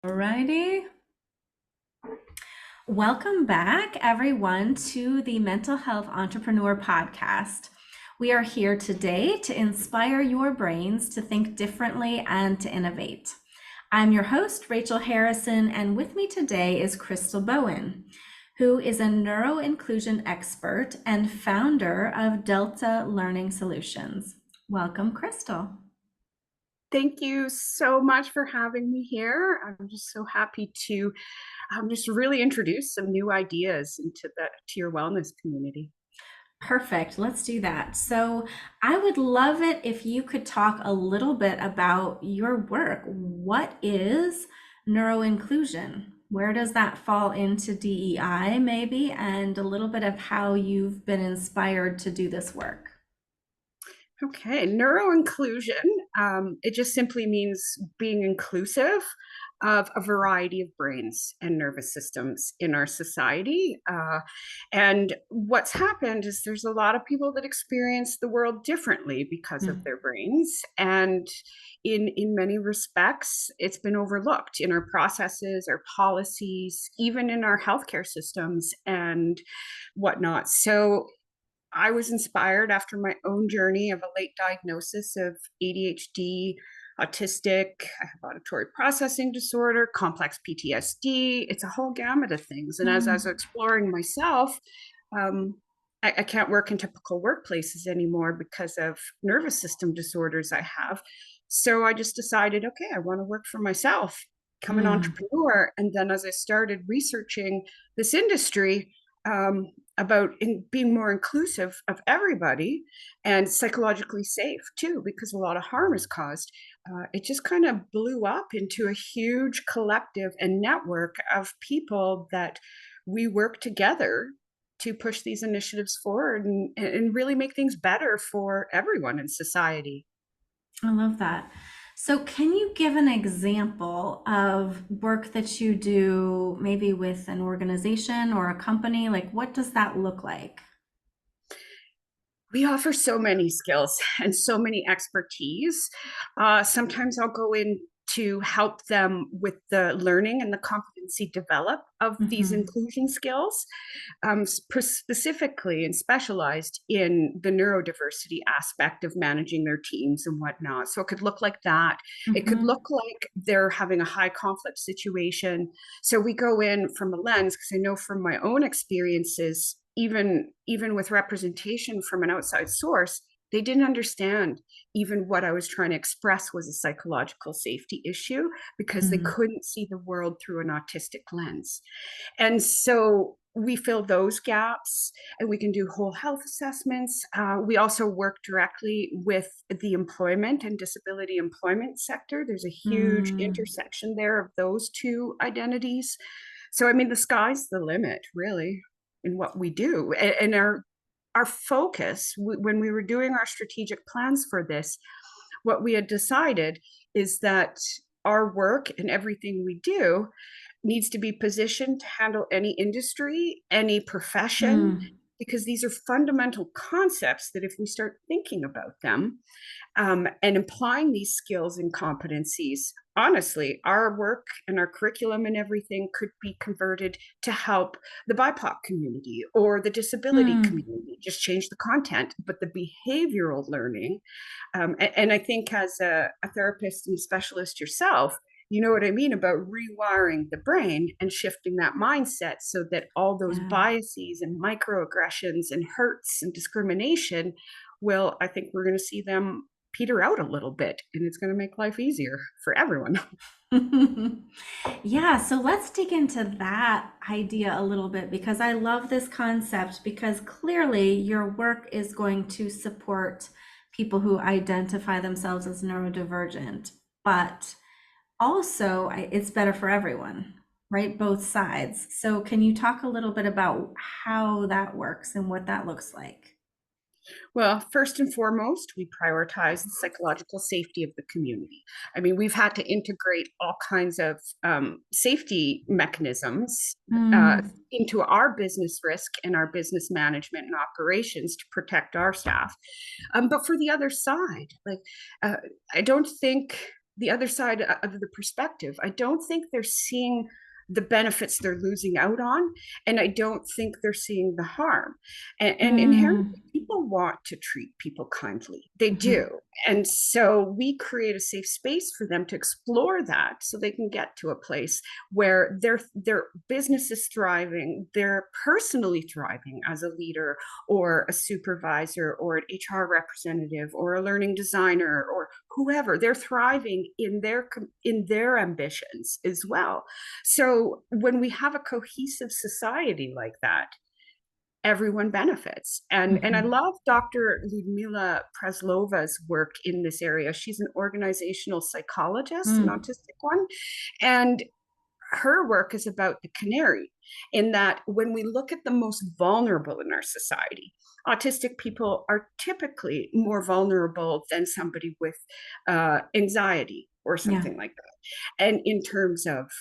Alrighty. Welcome back, everyone, to the Mental Health Entrepreneur Podcast. We are here today to inspire your brains to think differently and to innovate. I'm your host, Rachel Harrison, and with me today is Crystal Bowen, who is a neuroinclusion expert and founder of Delta Learning Solutions. Welcome, Crystal. Thank you so much for having me here. I'm just so happy to just really introduce some new ideas to your wellness community. Perfect. Let's do that. So, I would love it if you could talk a little bit about your work. What is neuroinclusion? Where does that fall into DEI, maybe? And a little bit of how you've been inspired to do this work. Okay, neuroinclusion, it just simply means being inclusive of a variety of brains and nervous systems in our society. And what's happened is there's a lot of people that experience the world differently because of Mm. their brains. And in many respects, it's been overlooked in our processes, our policies, even in our healthcare systems and whatnot. So I was inspired after my own journey of a late diagnosis of ADHD, autistic, I have auditory processing disorder, complex PTSD. It's a whole gamut of things. And as I was Mm. exploring myself, um, I can't work in typical workplaces anymore because of nervous system disorders I have. So I just decided, okay, I want to work for myself, become an Mm. entrepreneur. And then as I started researching this industry, about being more inclusive of everybody and psychologically safe too, because a lot of harm is caused. It just kind of blew up into a huge collective and network of people that we work together to push these initiatives forward and really make things better for everyone in society. I love that. So, can you give an example of work that you do maybe with an organization or a company? Like, what does that look like? We offer so many skills and so many expertise. Sometimes I'll go in to help them with the learning and the competency develop of these Mhm. inclusion skills, specifically and specialized in the neurodiversity aspect of managing their teams and whatnot. So it could look like that. It could Mhm. look like they're having a high conflict situation. So we go in from a lens, because I know from my own experiences, even with representation from an outside source, they didn't understand even what I was trying to express was a psychological safety issue because they Mm. couldn't see the world through an autistic lens. And so we fill those gaps and we can do whole health assessments. We also work directly with the employment and disability employment sector. There's a huge Mm. intersection there of those two identities. So, I mean, the sky's the limit, really, in what we do. And our focus, when we were doing our strategic plans for this, what we had decided is that our work and everything we do needs to be positioned to handle any industry, any profession, Mm. because these are fundamental concepts that if we start thinking about them, and applying these skills and competencies, honestly, our work and our curriculum and everything could be converted to help the BIPOC community or the disability Mm. community, just change the content, but the behavioral learning. And I think as a therapist and specialist yourself, you know what I mean about rewiring the brain and shifting that mindset so that all those Yeah. biases and microaggressions and hurts and discrimination will, I think we're going to see them peter out a little bit and it's going to make life easier for everyone. Yeah, so let's dig into that idea a little bit because I love this concept because clearly your work is going to support people who identify themselves as neurodivergent, but also it's better for everyone, right? Both sides. So can you talk a little bit about how that works and what that looks like? Well, first and foremost, we prioritize the psychological safety of the community. I mean, we've had to integrate all kinds of safety mechanisms uh, Mm. into our business risk and our business management and operations to protect our staff. But for the other side, like, uh, I don't think the other side of the perspective. I don't think they're seeing the benefits they're losing out on, and I don't think they're seeing the harm. And inherently, Mm. people want to treat people kindly. They do. Mhm. And so we create a safe space for them to explore that so they can get to a place where their business is thriving, they're personally thriving as a leader or a supervisor or an HR representative or a learning designer or whoever. They're thriving in their ambitions as well. So when we have a cohesive society like that, everyone benefits. And I Mhm. love Dr. Ludmila Preslova's work in this area. She's an organizational psychologist, an Mm. autistic one, and her work is about the canary, in that when we look at the most vulnerable in our society, autistic people are typically more vulnerable than somebody with anxiety or Yeah. something like that. And in terms of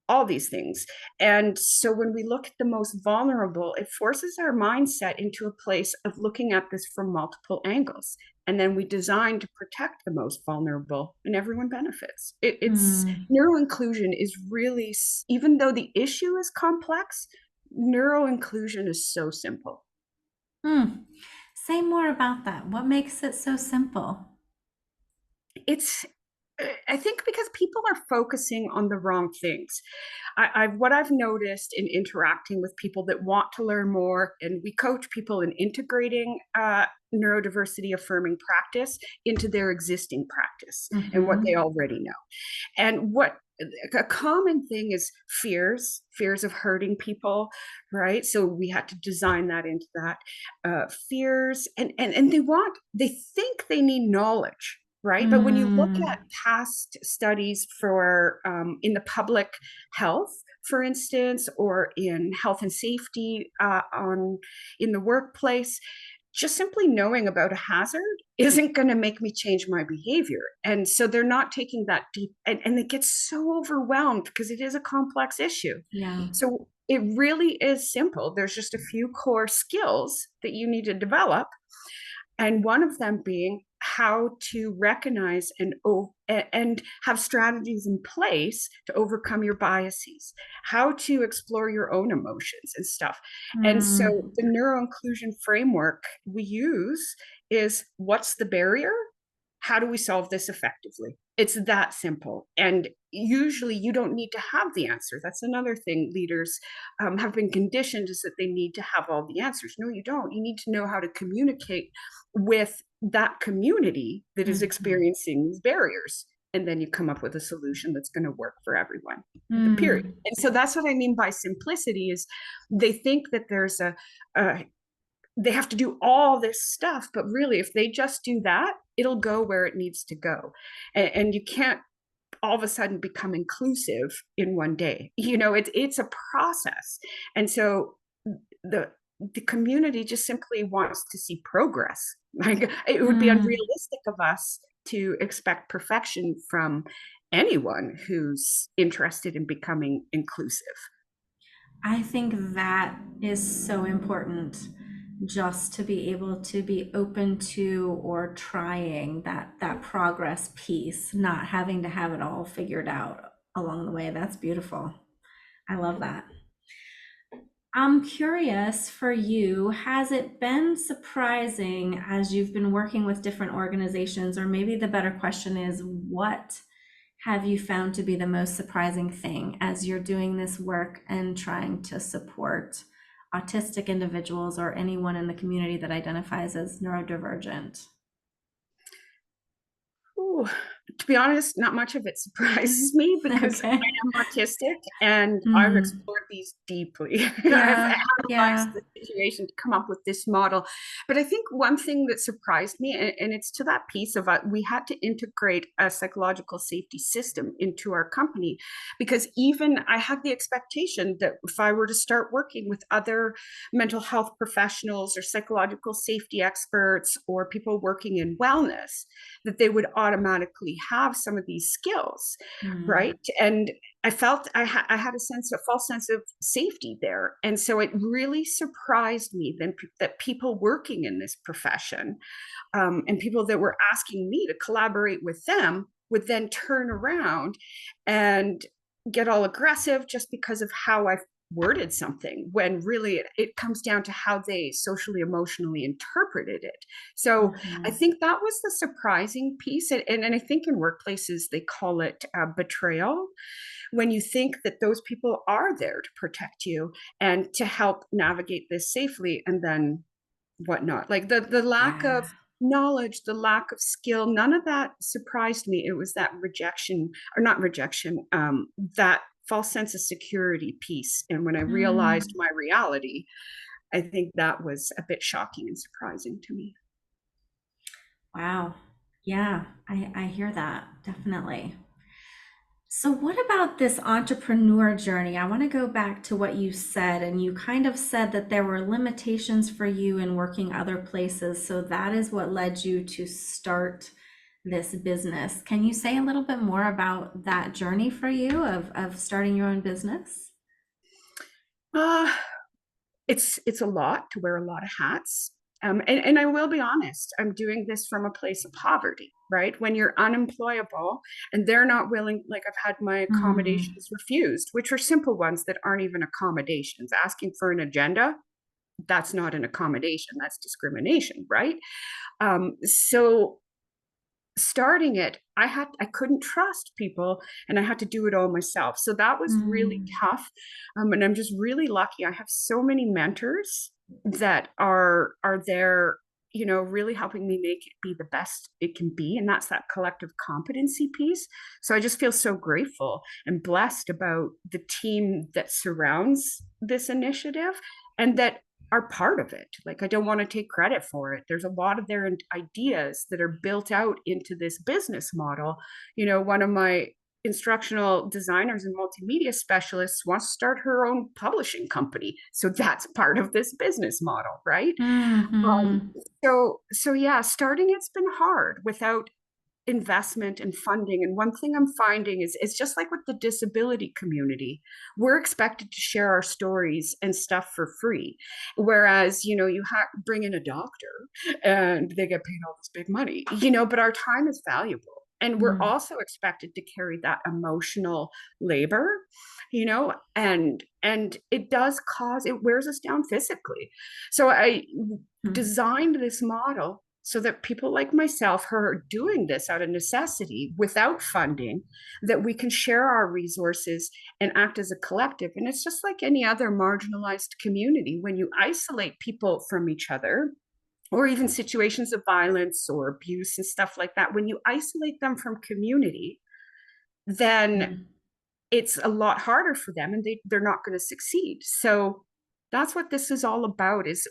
all these things. And so when we look at the most vulnerable, it forces our mindset into a place of looking at this from multiple angles. And then we design to protect the most vulnerable, and everyone benefits. It's Mm. neuroinclusion is really, even though the issue is complex, neuroinclusion is so simple. Mm. Say more about that. What makes it so simple? It's I think because people are focusing on the wrong things. What I've noticed in interacting with people that want to learn more, and we coach people in integrating neurodiversity affirming practice into their existing practice and what they Mhm. already know. And what a common thing is fears of hurting people, right? So we had to design that into that fears, and they think they need knowledge, right? But when you look at Mm. past studies for in the public health, for instance, or in health and safety on in the workplace, just simply knowing about a hazard isn't going to make me change my behavior. And so they're not taking that deep, and they get so overwhelmed because it is a complex issue. Yeah. So it really is simple. There's just a few core skills that you need to develop, and one of them being how to recognize and have strategies in place to overcome your biases, how to explore your own emotions and stuff. And so Mm. the neuroinclusion framework we use is, what's the barrier? How do we solve this effectively? It's that simple. And usually you don't need to have the answer. That's another thing leaders have been conditioned, is that they need to have all the answers. No, you don't. You need to know how to communicate with that community that is Mhm. experiencing these barriers. And then you come up with a solution that's going to work for everyone. The period. Mm. And so that's what I mean by simplicity, is they think that a they have to do all this stuff, but really, if they just do that, it'll go where it needs to go. And you can't all of a sudden become inclusive in one day. It's a process. And so the the community just simply wants to see progress. Like, it would be Mm. unrealistic of us to expect perfection from anyone who's interested in becoming inclusive. I think that is so important, just to be able to be open to or trying that progress piece, not having to have it all figured out along the way. That's beautiful. I love that. I'm curious for you, has it been surprising as you've been working with different organizations, or maybe the better question is, what have you found to be the most surprising thing as you're doing this work and trying to support autistic individuals or anyone in the community that identifies as neurodivergent? Ooh, to be honest, not much of it surprises me because Okay. I am autistic and I've Mm. explored these deeply. I've Yeah, analyzed yeah. the situation to come up with this model. But I think one thing that surprised me, and it's to that piece of we had to integrate a psychological safety system into our company, because even I had the expectation that if I were to start working with other mental health professionals or psychological safety experts or people working in wellness, that they would automatically have some of these skills, Mm. right? And I felt I had a false sense of safety there, and so it really surprised me that people working in this profession, and people that were asking me to collaborate with them, would then turn around and get all aggressive just because of how I worded something, when really it comes down to how they socially emotionally interpreted it. So I Mhm. think that was the surprising piece. And I think in workplaces they call it betrayal, when you think that those people are there to protect you and to help navigate this safely, and then whatnot. Like the lack Yeah. of knowledge, the lack of skill, none of that surprised me. It was that rejection, or not rejection, that false sense of security piece. And when I realized Mm. my reality, I think that was a bit shocking and surprising to me. Wow. Yeah, I hear that definitely. So, what about this entrepreneur journey? I want to go back to what you said, and you kind of said that there were limitations for you in working other places. So, that is what led you to start this business. Can you say a little bit more about that journey for you of starting your own business? Uh, it's a lot to wear a lot of hats. And I will be honest, I'm doing this from a place of poverty, right? When you're unemployable and they're not willing, like I've had my Mm, accommodations refused, which are simple ones that aren't even accommodations. Asking for an agenda, that's not an accommodation, that's discrimination, right? So starting it, I couldn't trust people, and I had to do it all myself. So that was really mm, tough. And I'm just really lucky. I have so many mentors that are there, really helping me make it be the best it can be. And that's that collective competency piece. So I just feel so grateful and blessed about the team that surrounds this initiative and that are part of it. Like, I don't want to take credit for it. There's a lot of their ideas that are built out into this business model. One of my instructional designers and multimedia specialists wants to start her own publishing company. So that's part of this business model, right? Um, mm, so yeah, starting it's been hard without investment and funding. And one thing I'm finding is it's just like with the disability community, we're expected to share our stories and stuff for free, whereas you bring in a doctor and they get paid all this big money, but our time is valuable, and we're mm, also expected to carry that emotional labor, and it wears us down physically. So I mm, designed this model so that people like myself who are doing this out of necessity without funding, that we can share our resources and act as a collective. And it's just like any other marginalized community. When you isolate people from each other, or even situations of violence or abuse and stuff like that, when you isolate them from community, then mm, it's a lot harder for them, and they're not going to succeed. So that's what this is all about. Is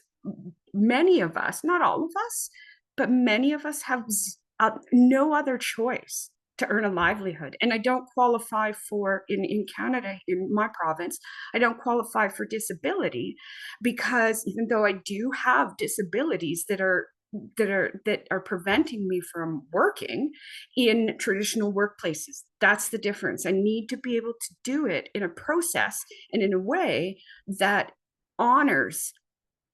many of us, not all of us, but many of us have no other choice to earn a livelihood. And I don't qualify for, in Canada, in my province, I don't qualify for disability, because even though I do have disabilities that are preventing me from working in traditional workplaces. That's the difference. I need to be able to do it in a process and in a way that honors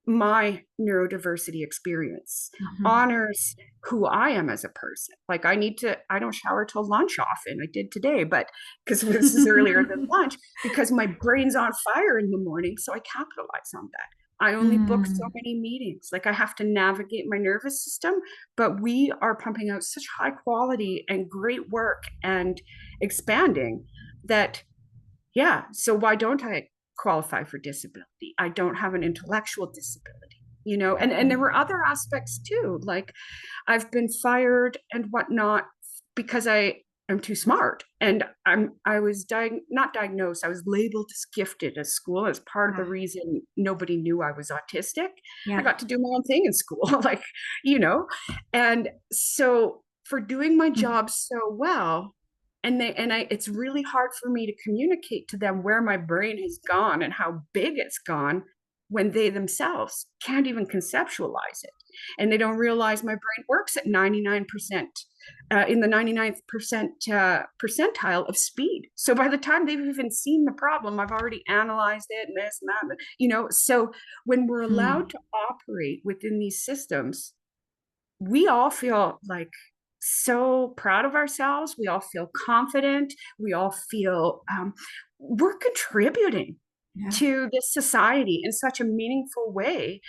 my neurodiversity experience, mhm. honors who I am as a person. Like, I don't shower till lunch often. I did today, but because this is earlier than lunch, because my brain's on fire in the morning. So I capitalize on that. I only book so Mm, many meetings. Like, I have to navigate my nervous system, but we are pumping out such high quality and great work and expanding that, yeah. So why don't I qualify for disability? I don't have an intellectual disability, and there were other aspects too. Like, I've been fired and whatnot because I am too smart. And I was not diagnosed, I was labeled as gifted at school as part of the ah, reason nobody knew I was autistic. I yeah. got to do my own thing in school, like, you know. And so for doing my Mm, job so well, it's really hard for me to communicate to them where my brain has gone and how big it's gone, when they themselves can't even conceptualize it, and they don't realize my brain works at 99%, in the 99th percentile of speed. So by the time they've even seen the problem, I've already analyzed it and this and that, So when we're allowed mm, to operate within these systems, we all feel like so proud of ourselves. We all feel confident. We all feel we're contributing Yeah. to this society in such a meaningful way.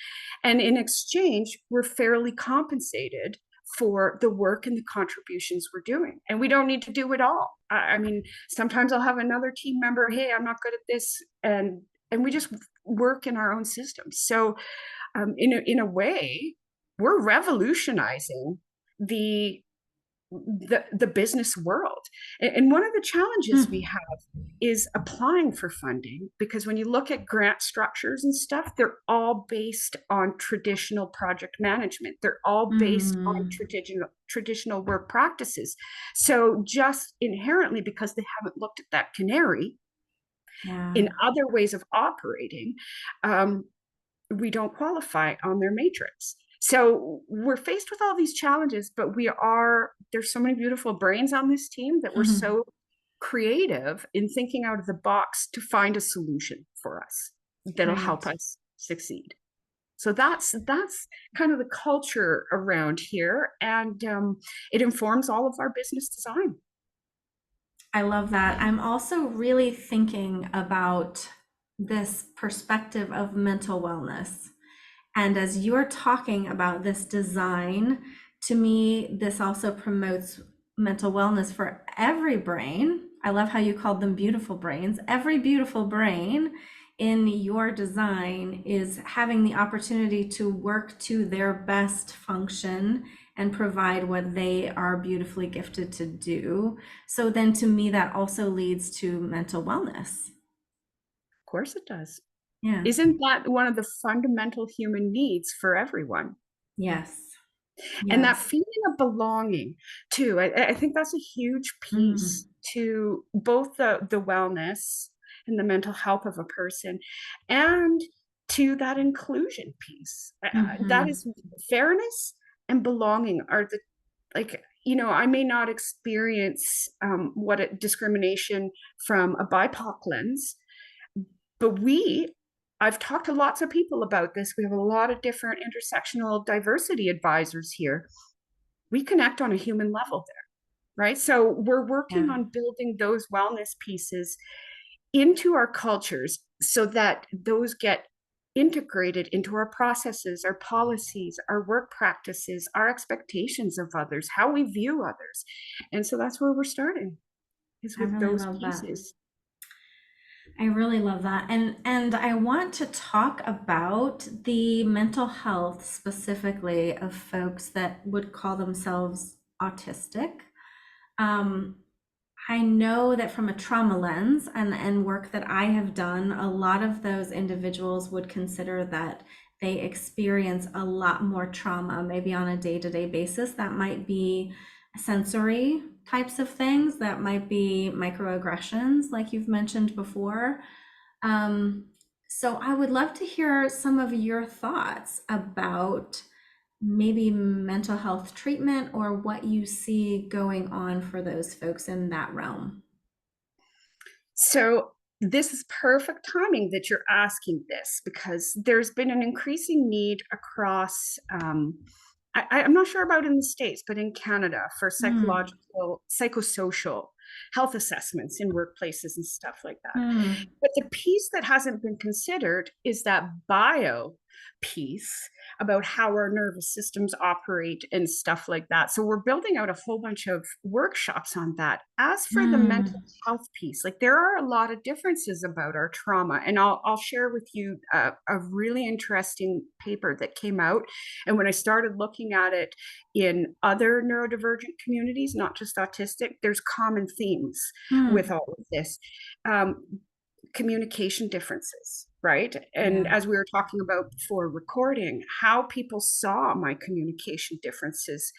And in exchange, we're fairly compensated for the work and the contributions we're doing. And we don't need to do it all. I mean, sometimes I'll have another team member, hey, I'm not good at this. And we just work in our own systems. So in a way, we're revolutionizing the the business world. And one of the challenges we Hmm. have is applying for funding, because when you look at grant structures and stuff, they're all based on traditional project management. They're all based on Mm. traditional work practices. So just inherently, because they haven't looked at that canary Yeah. in other ways of operating, um, we don't qualify on their matrix. So we're faced with all these challenges, but there's so many beautiful brains on this team that we're so creative in thinking out of the box to find a solution for us that'll help Right. us succeed. So that's kind of the culture around here, and it informs all of our business design. I love that. I'm also really thinking about this perspective of mental wellness. And as you're talking about this design, to me, this also promotes mental wellness for every brain. I love how you called them beautiful brains. Every beautiful brain in your design is having the opportunity to work to their best function and provide what they are beautifully gifted to do. So then to me, that also leads to mental wellness. Of course it does. Yeah. Isn't that one of the fundamental human needs for everyone? Yes. And that Yes. feeling of belonging too, I think that's a huge piece Mm. to both the wellness and the mental health of a person, and to that inclusion piece. That Hmm. is, fairness and belonging are the, like, I may not experience discrimination from a BIPOC lens, but I've talked to lots of people about this. We have a lot of different intersectional diversity advisors here. We connect on a human level there, right? So we're working Yeah. on building those wellness pieces into our cultures so that those get integrated into our processes, our policies, our work practices, our expectations of others, how we view others. And so that's where we're starting, is I with really those love that. pieces. I really love that. And I want to talk about the mental health specifically of folks that would call themselves autistic. Um, I know that from a trauma lens and work that I have done, a lot of those individuals would consider that they experience a lot more trauma, maybe on a day-to-day basis. That might be sensory types of things, that might be microaggressions, like you've mentioned before. Um, so I would love to hear some of your thoughts about maybe mental health treatment or what you see going on for those folks in that realm. So this is perfect timing that you're asking this, because there's been an increasing need across, I'm not sure about in the States, but in Canada, for Hmm. psychological, psychosocial health assessments in workplaces and stuff like that. Hmm. But the piece that hasn't been considered is that bio piece about how our nervous systems operate and stuff like that. So we're building out a whole bunch of workshops on that. As for the mental Hmm. health piece, like, there are a lot of differences about our trauma, and I'll share with you a really interesting paper that came out. And when I started looking at it in other neurodivergent communities, not just autistic, there's common themes with Hmm. all of this. Um, Communication differences, right? And Yeah. as we were talking about before recording, how people saw my communication differences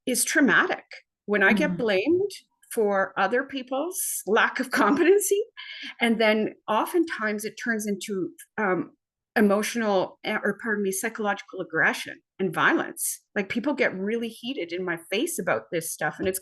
is traumatic. When I get Hmm. blamed for other people's lack of competency, and then oftentimes it turns into emotional, or pardon me, psychological aggression and violence. Like, people get really heated in my face about this stuff, and it's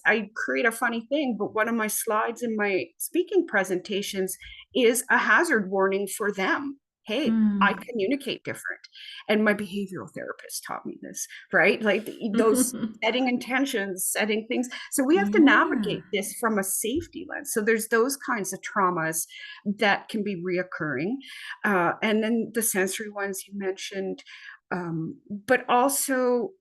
I create a funny thing, but one of my slides in my speaking presentations is a hazard warning for them. hey, I communicate different. And my behavioral therapist taught me this, right? Like those setting intentions, setting things. So we have to Yeah. navigate this from a safety lens. So there's those kinds of traumas that can be reoccurring. And then the sensory ones you mentioned, but also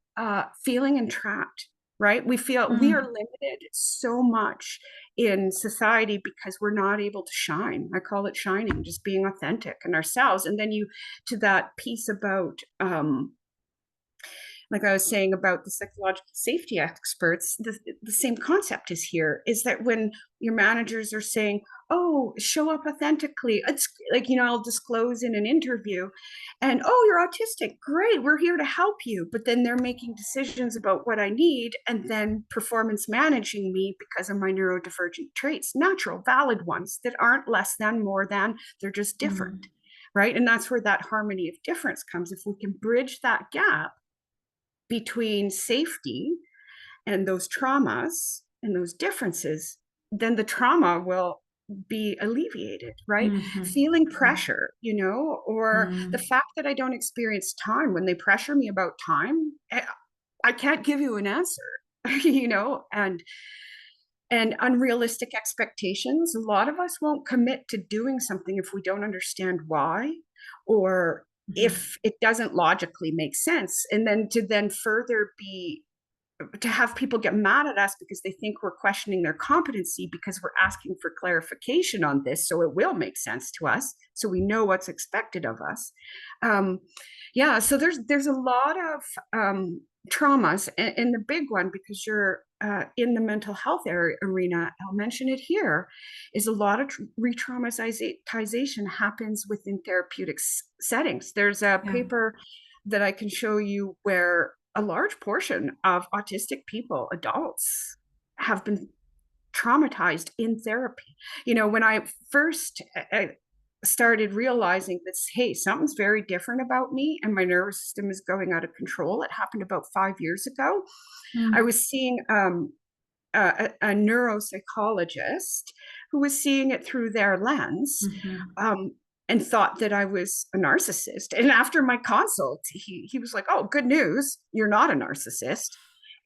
feeling entrapped, right? We feel we are limited so much in society because we're not able to shine. I call it shining, just being authentic and ourselves. And then you, to that piece about, like I was saying about the psychological safety experts, the same concept is here, is that when your managers are saying, oh, show up authentically, it's like, I'll disclose in an interview and, oh, you're autistic, great, we're here to help you. But then they're making decisions about what I need and then performance managing me because of my neurodivergent traits, natural, valid ones that aren't less than, more than, they're just different. Right. And that's where that harmony of difference comes. If we can bridge that gap between safety and those traumas and those differences, then the trauma will be alleviated, right? Feeling pressure, or the fact that I don't experience time when they pressure me about time, I can't give you an answer, and unrealistic expectations. A lot of us won't commit to doing something if we don't understand why, or if it doesn't logically make sense. And then to further be, to have people get mad at us because they think we're questioning their competency because we're asking for clarification on this, so it will make sense to us, so we know what's expected of us. Yeah, so there's a lot of traumas, and the big one, because you're in the mental health arena, I'll mention it here, is a lot of re-traumatization happens within therapeutic settings. There's a paper that I can show you where a large portion of autistic people, adults, have been traumatized in therapy. When I first started realizing this, hey, something's very different about me and my nervous system is going out of control. It happened about 5 years ago. I was seeing a neuropsychologist who was seeing it through their lens. And thought that I was a narcissist. And after my consult, he was like, oh, good news, you're not a narcissist.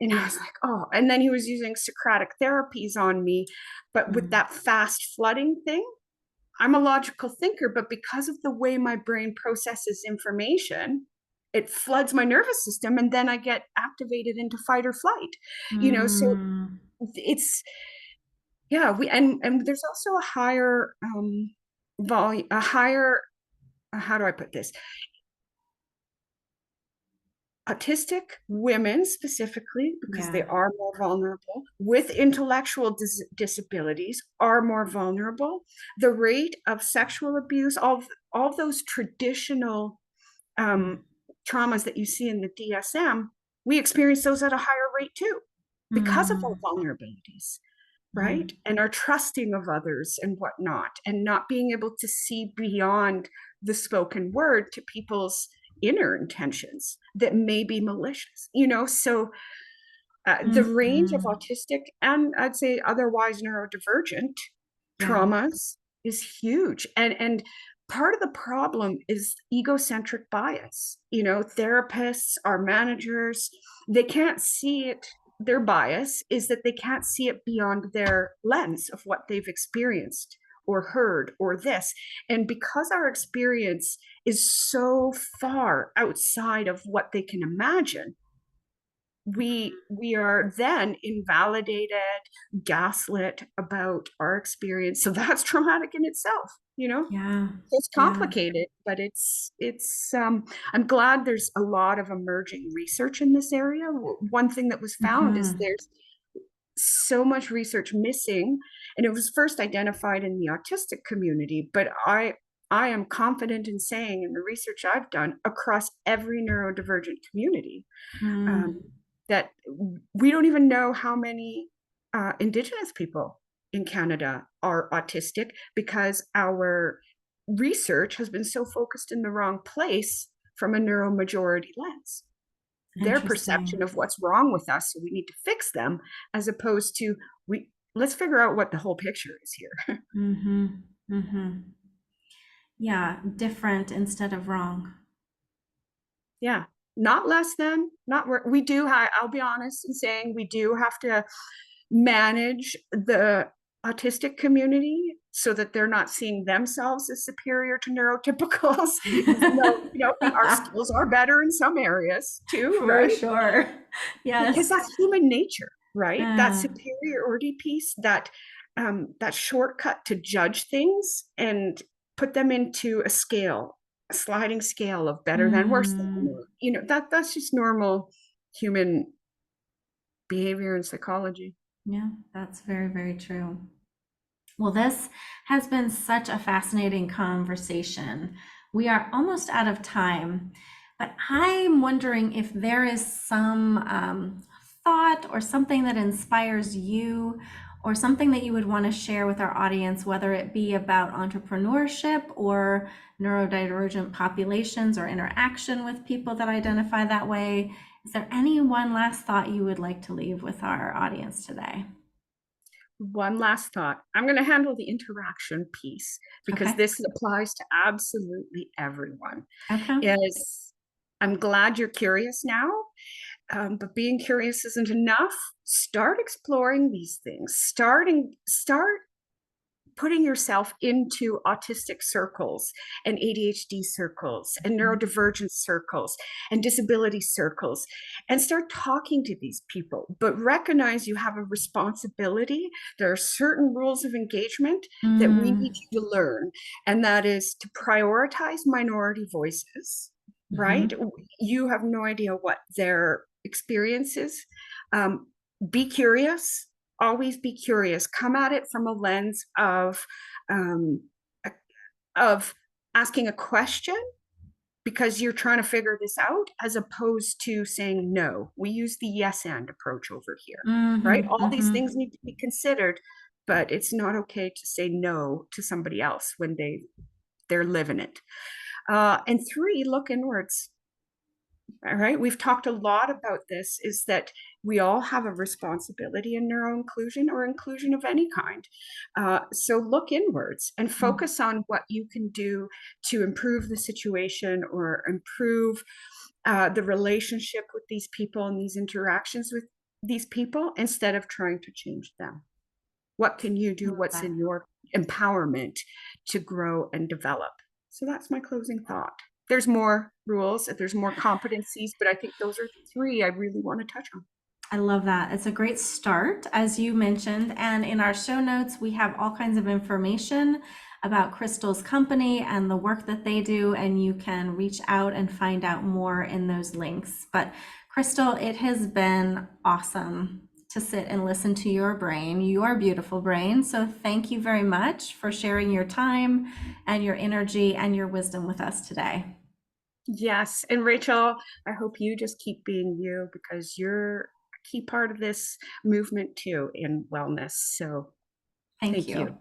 And I was like, oh, and then he was using Socratic therapies on me. But with that fast flooding thing, I'm a logical thinker, but because of the way my brain processes information, it floods my nervous system, and then I get activated into fight or flight. So it's, yeah, and there's also a higher volume, a higher, how do I put this? Autistic women specifically, because they are more vulnerable, with intellectual disabilities are more vulnerable. The rate of sexual abuse, all those traditional traumas that you see in the DSM, we experience those at a higher rate too, because of our vulnerabilities. Right. And our trusting of others and whatnot, and not being able to see beyond the spoken word to people's inner intentions that may be malicious, so the range of autistic, and I'd say otherwise neurodivergent traumas is huge. And part of the problem is egocentric bias. Therapists, our managers, they can't see it. Their bias is that they can't see it beyond their lens of what they've experienced or heard or this. And because our experience is so far outside of what they can imagine, we are then invalidated, gaslit about our experience. So that's traumatic in itself. So it's complicated, but it's I'm glad there's a lot of emerging research in this area. One thing that was found is there's so much research missing, and it was first identified in the autistic community, but I am confident in saying, in the research I've done across every neurodivergent community, that we don't even know how many Indigenous people in Canada are autistic, because our research has been so focused in the wrong place from a neuromajority lens. Their perception of what's wrong with us, so we need to fix them, as opposed to let's figure out what the whole picture is here. Yeah, different instead of wrong. Yeah, not less than, not we do I'll be honest in saying we do have to manage the autistic community so that they're not seeing themselves as superior to neurotypicals, even though, our skills are better in some areas too, For right? sure. Because Yes. that's human nature, right? That Uh, superiority piece, that shortcut to judge things and put them into a sliding scale of better than, worse than, mm, or, that's just normal human behavior and psychology. yeah, that's very, very true. Well, this has been such a fascinating conversation. We are almost out of time, but I'm wondering if there is some thought or something that inspires you or something that you would want to share with our audience, whether it be about entrepreneurship or neurodivergent populations or interaction with people that identify that way. Is there any one last thought you would like to leave with our audience today? One last thought. I'm going to handle the interaction piece because Okay. this applies to absolutely everyone. Okay. Is I'm glad you're curious now, but being curious isn't enough. Start exploring these things. Start putting yourself into autistic circles and ADHD circles and neurodivergent circles and disability circles, and start talking to these people. But recognize you have a responsibility. There are certain rules of engagement that we need Mm, you to learn, and that is to prioritize minority voices, right? mhm. You have no idea what their experience is. Um, be curious, always be curious. Come at it from a lens um, of asking a question because you're trying to figure this out, as opposed to saying no. We use the yes and approach over here, right? Mhm, All these mhm. things need to be considered, but it's not okay to say no to somebody else when they're living it. And three, look inwards. All right, we've talked a lot about this, is that we all have a responsibility in neuroinclusion or inclusion of any kind. So look inwards and Mm. focus on what you can do to improve the situation or improve the relationship with these people and these interactions with these people, instead of trying to change them. What can you I do? love What's that. in your empowerment to grow and develop? So that's my closing thought. There's more rules, there's more competencies, but I think those are the three I really want to touch on. I love that. It's a great start, as you mentioned. And in our show notes, we have all kinds of information about Crystal's company and the work that they do, and you can reach out and find out more in those links. But Crystal, it has been awesome to sit and listen to your beautiful brain. So thank you very much for sharing your time and your energy and your wisdom with us today. Yes. And Rachel, I hope you just keep being you, because you're a key part of this movement too in wellness. So Thank thank you. you.